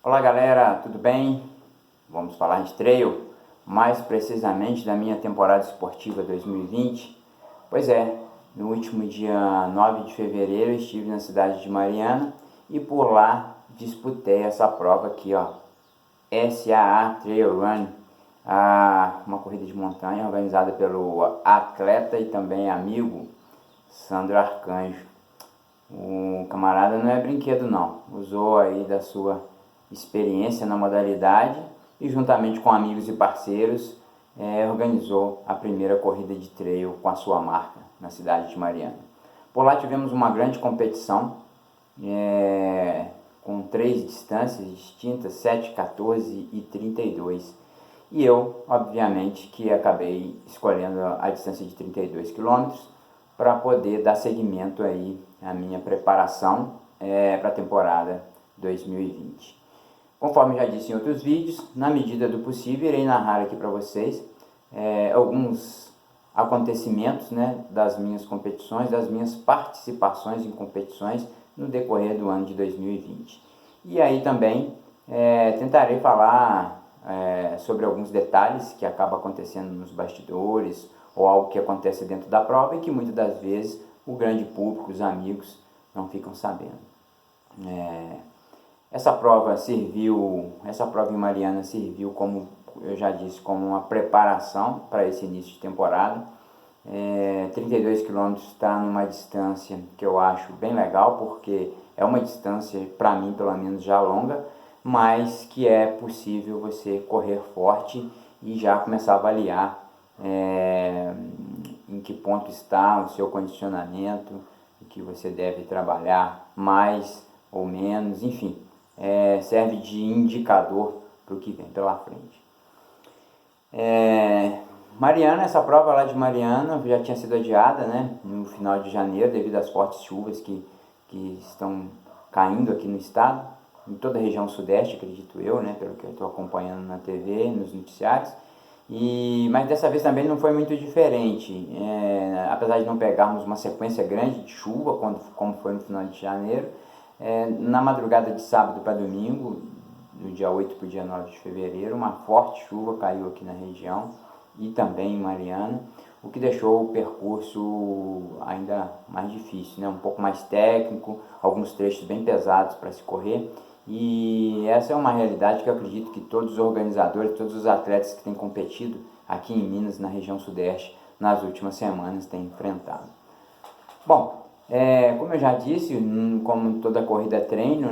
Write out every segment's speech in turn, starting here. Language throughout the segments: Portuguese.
Olá galera, tudo bem? Vamos falar de trail, mais precisamente da minha temporada esportiva 2020. Pois é, no último dia 9 de fevereiro estive na cidade de Mariana e por lá disputei essa prova aqui, ó, SAA Trail Run, uma corrida de montanha organizada pelo atleta e também amigo Sandro Arcanjo. O camarada não é brinquedo não, usou aí da sua experiência na modalidade e juntamente com amigos e parceiros organizou a primeira corrida de trail com a sua marca na cidade de Mariana. Por lá tivemos uma grande competição com 3 distâncias distintas, 7, 14 e 32. E eu, obviamente, que acabei escolhendo a distância de 32 km para poder dar seguimento aí à minha preparação para a temporada 2020. Conforme já disse em outros vídeos, na medida do possível irei narrar aqui para vocês alguns acontecimentos, das minhas competições, das minhas participações em competições no decorrer do ano de 2020. E aí também tentarei falar sobre alguns detalhes que acabam acontecendo nos bastidores ou algo que acontece dentro da prova e que muitas das vezes o grande público, os amigos, não ficam sabendo. Essa prova em Mariana serviu, como eu já disse, como uma preparação para esse início de temporada. 32 km está numa distância que eu acho bem legal, porque é uma distância, para mim pelo menos, já longa, mas que é possível você correr forte e já começar a avaliar em que ponto está o seu condicionamento, o que você deve trabalhar mais ou menos, enfim, serve de indicador para o que vem pela frente. Mariana, essa prova lá de Mariana já tinha sido adiada, no final de janeiro, devido às fortes chuvas que estão caindo aqui no estado, em toda a região sudeste, acredito eu, pelo que eu estou acompanhando na TV, nos noticiários. Mas dessa vez também não foi muito diferente, apesar de não pegarmos uma sequência grande de chuva, como foi no final de janeiro, na madrugada de sábado para domingo, do dia 8 para o dia 9 de fevereiro, uma forte chuva caiu aqui na região e também em Mariana, o que deixou o percurso ainda mais difícil, um pouco mais técnico, alguns trechos bem pesados para se correr. E essa é uma realidade que eu acredito que todos os organizadores, todos os atletas que têm competido aqui em Minas, na região sudeste, nas últimas semanas têm enfrentado. Bom, como eu já disse, como toda corrida é treino,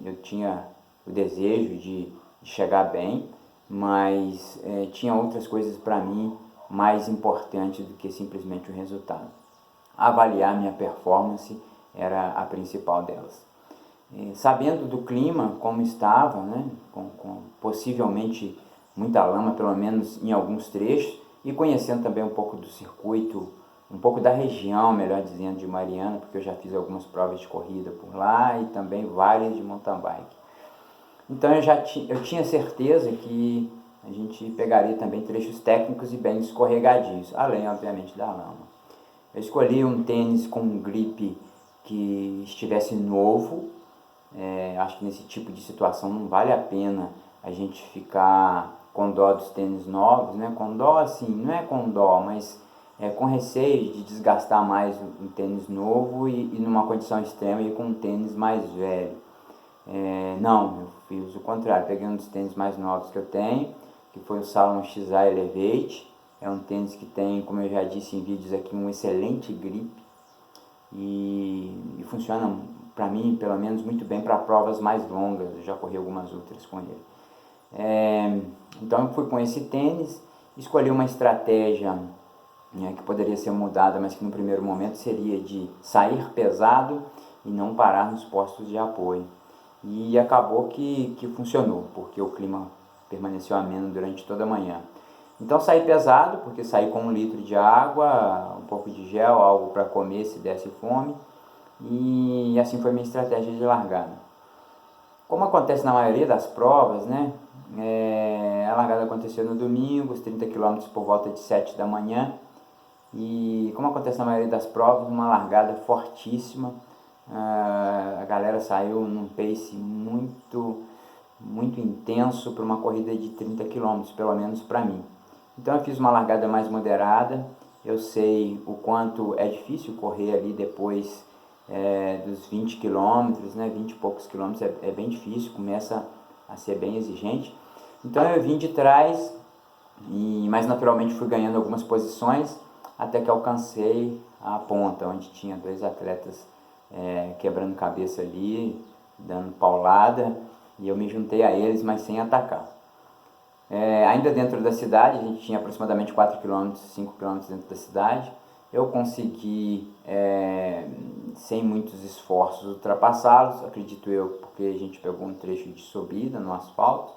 eu tinha o desejo de chegar bem, mas tinha outras coisas para mim mais importantes do que simplesmente o resultado. Avaliar minha performance era a principal delas. Sabendo do clima como estava, com possivelmente muita lama, pelo menos em alguns trechos, e conhecendo também um pouco do circuito, um pouco da região, melhor dizendo, de Mariana, porque eu já fiz algumas provas de corrida por lá e também várias de mountain bike. Então eu tinha certeza que a gente pegaria também trechos técnicos e bem escorregadios, além obviamente da lama. Eu escolhi um tênis com um grip que estivesse novo. Acho que nesse tipo de situação não vale a pena a gente ficar com dó dos tênis novos, com dó assim, não é com dó, mas com receio de desgastar mais um tênis novo e numa condição extrema e com um tênis mais velho. Não, eu fiz o contrário, peguei um dos tênis mais novos que eu tenho, que foi o Salomon XA Elevate. É um tênis que tem, como eu já disse em vídeos aqui, um excelente grip e funciona para mim, pelo menos, muito bem para provas mais longas. Eu já corri algumas outras com ele. Então eu fui com esse tênis, escolhi uma estratégia que poderia ser mudada, mas que no primeiro momento seria de sair pesado e não parar nos postos de apoio. E acabou que funcionou, porque o clima permaneceu ameno durante toda a manhã. Então saí pesado, porque saí com 1 litro de água, um pouco de gel, algo para comer se desse fome. E assim foi minha estratégia de largada. Como acontece na maioria das provas, a largada aconteceu no domingo, os 30 km por volta de 7 da manhã. E como acontece na maioria das provas, uma largada fortíssima, a galera saiu num pace muito intenso para uma corrida de 30 km, pelo menos para mim. Então eu fiz uma largada mais moderada. Eu sei o quanto é difícil correr ali depois dos 20 km, né? 20 e poucos quilômetros é bem difícil, começa a ser bem exigente. Então eu vim de trás, mas naturalmente fui ganhando algumas posições até que alcancei a ponta, onde tinha dois atletas quebrando cabeça ali, dando paulada, e eu me juntei a eles, mas sem atacar. Ainda dentro da cidade, a gente tinha aproximadamente 4 km, 5 km dentro da cidade. Eu consegui, sem muitos esforços, ultrapassá-los, acredito eu, porque a gente pegou um trecho de subida no asfalto.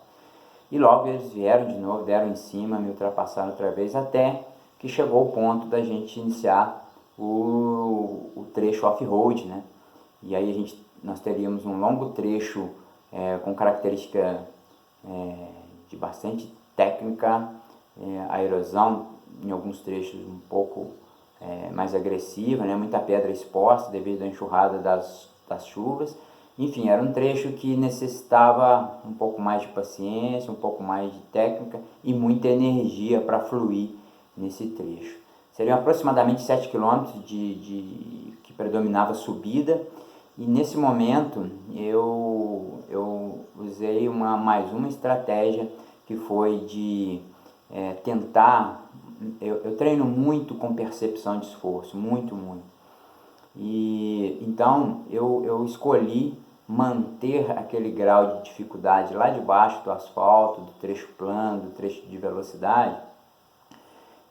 E logo eles vieram de novo, deram em cima, me ultrapassaram outra vez, até que chegou o ponto da gente iniciar o trecho off-road, né? E aí nós teríamos um longo trecho com característica de bastante técnica, aerosão, em alguns trechos um pouco mais agressiva, né? Muita pedra exposta devido à enxurrada das chuvas. Enfim, era um trecho que necessitava um pouco mais de paciência, um pouco mais de técnica e muita energia para fluir nesse trecho. Seriam aproximadamente 7 km que predominava subida, e nesse momento eu usei mais uma estratégia, que foi de tentar. Eu treino muito com percepção de esforço, muito. E então eu escolhi manter aquele grau de dificuldade lá debaixo do asfalto, do trecho plano, do trecho de velocidade.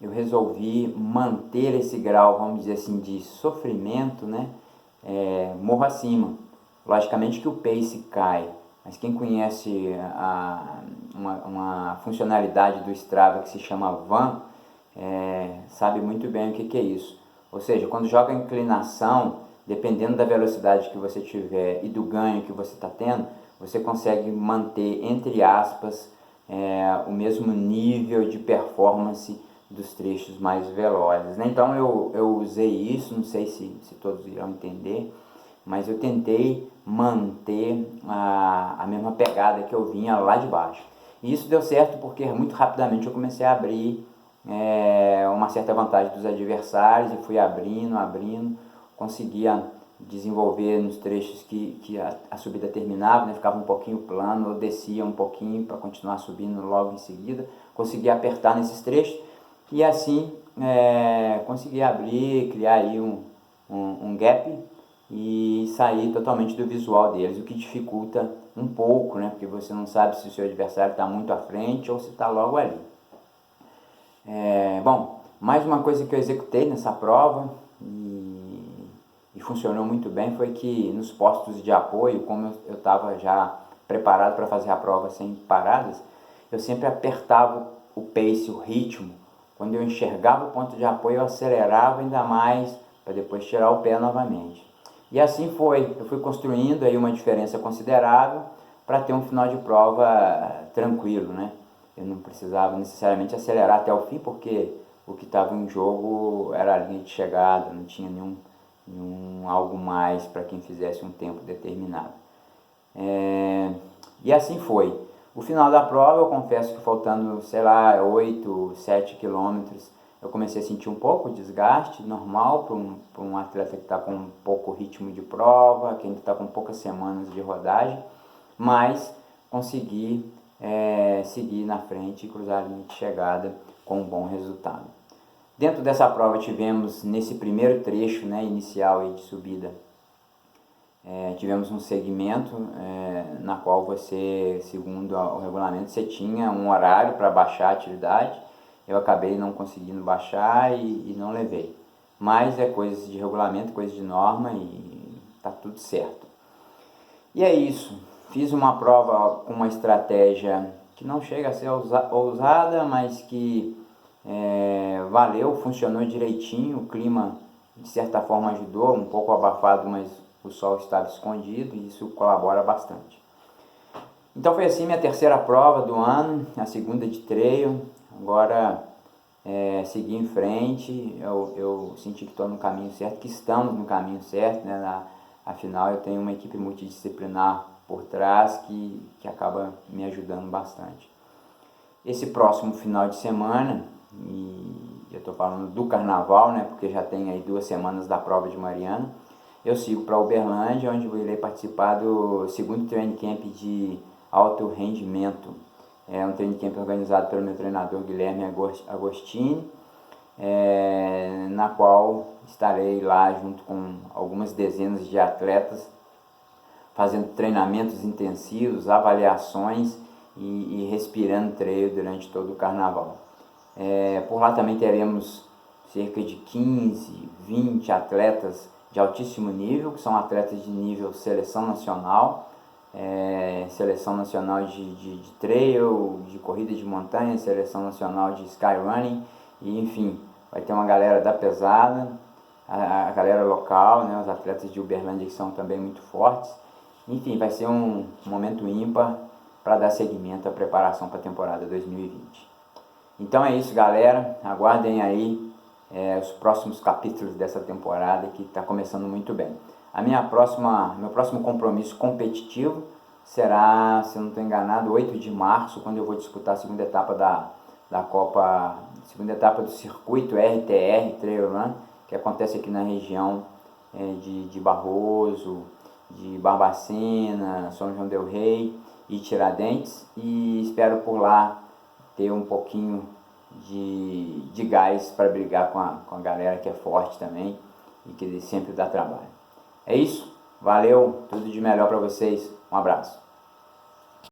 Eu resolvi manter esse grau, vamos dizer assim, de sofrimento, né? Morro acima. Logicamente que o pace cai, mas quem conhece uma funcionalidade do Strava que se chama VAN, sabe muito bem o que é isso. Ou seja, quando joga inclinação, dependendo da velocidade que você tiver e do ganho que você está tendo, você consegue manter, entre aspas, o mesmo nível de performance dos trechos mais velozes, né? Então eu usei isso, não sei se todos irão entender, mas eu tentei manter a mesma pegada que eu vinha lá de baixo. E isso deu certo porque muito rapidamente eu comecei a abrir uma certa vantagem dos adversários, e fui abrindo, conseguia desenvolver nos trechos que a subida terminava, né? Ficava um pouquinho plano, eu descia um pouquinho para continuar subindo logo em seguida, conseguia apertar nesses trechos, e assim consegui abrir, criar aí um gap e sair totalmente do visual deles, o que dificulta um pouco, né? Porque você não sabe se o seu adversário está muito à frente ou se está logo ali. Bom, mais uma coisa que eu executei nessa prova e funcionou muito bem foi que nos postos de apoio, como eu estava já preparado para fazer a prova sem paradas, eu sempre apertava o pace, o ritmo. Quando eu enxergava o ponto de apoio, eu acelerava ainda mais para depois tirar o pé novamente. E assim foi, eu fui construindo aí uma diferença considerável para ter um final de prova tranquilo, né? Eu não precisava necessariamente acelerar até o fim, porque o que estava em jogo era a linha de chegada, não tinha nenhum algo mais para quem fizesse um tempo determinado. E assim foi. O final da prova, eu confesso que faltando, sei lá, 8, 7 quilômetros, eu comecei a sentir um pouco de desgaste, normal para um atleta que está com pouco ritmo de prova, que ainda está com poucas semanas de rodagem, mas consegui seguir na frente e cruzar a linha de chegada com um bom resultado. Dentro dessa prova tivemos, nesse primeiro trecho, né, inicial e de subida, tivemos um segmento na qual você, segundo o regulamento, você tinha um horário para baixar a atividade. Eu acabei não conseguindo baixar e não levei. Mas é coisa de regulamento, coisa de norma, e tá tudo certo. E é isso. Fiz uma prova com uma estratégia que não chega a ser ousada, mas que valeu, funcionou direitinho. O clima, de certa forma, ajudou, um pouco abafado, mas o sol estava escondido e isso colabora bastante. Então foi assim minha terceira prova do ano, a segunda de trail. Agora seguir em frente, eu senti que estou no caminho certo, que estamos no caminho certo, né? Afinal, eu tenho uma equipe multidisciplinar por trás que acaba me ajudando bastante. Esse próximo final de semana, e eu estou falando do carnaval, né, porque já tem aí 2 semanas da prova de Mariana, eu sigo para Uberlândia, onde eu irei participar do segundo training camp de alto rendimento. É um training camp organizado pelo meu treinador Guilherme Agostini, na qual estarei lá junto com algumas dezenas de atletas, fazendo treinamentos intensivos, avaliações e respirando trail durante todo o carnaval. Por lá também teremos cerca de 15, 20 atletas de altíssimo nível, que são atletas de nível seleção nacional, seleção nacional de trail, de corrida de montanha, seleção nacional de skyrunning, e enfim, vai ter uma galera da pesada, a galera local, né, os atletas de Uberlândia que são também muito fortes. Enfim, vai ser um momento ímpar para dar seguimento à preparação para a temporada 2020. Então é isso, galera, aguardem aí os próximos capítulos dessa temporada que está começando muito bem. Meu próximo compromisso competitivo será, se eu não estou enganado, 8 de março, quando eu vou disputar a segunda etapa da Copa, segunda etapa do circuito RTR Trail Run, que acontece aqui na região de Barroso, de Barbacena, São João del Rei e Tiradentes, e espero por lá ter um pouquinho de gás para brigar com a galera que é forte também e que sempre dá trabalho. É isso, valeu, tudo de melhor para vocês, um abraço.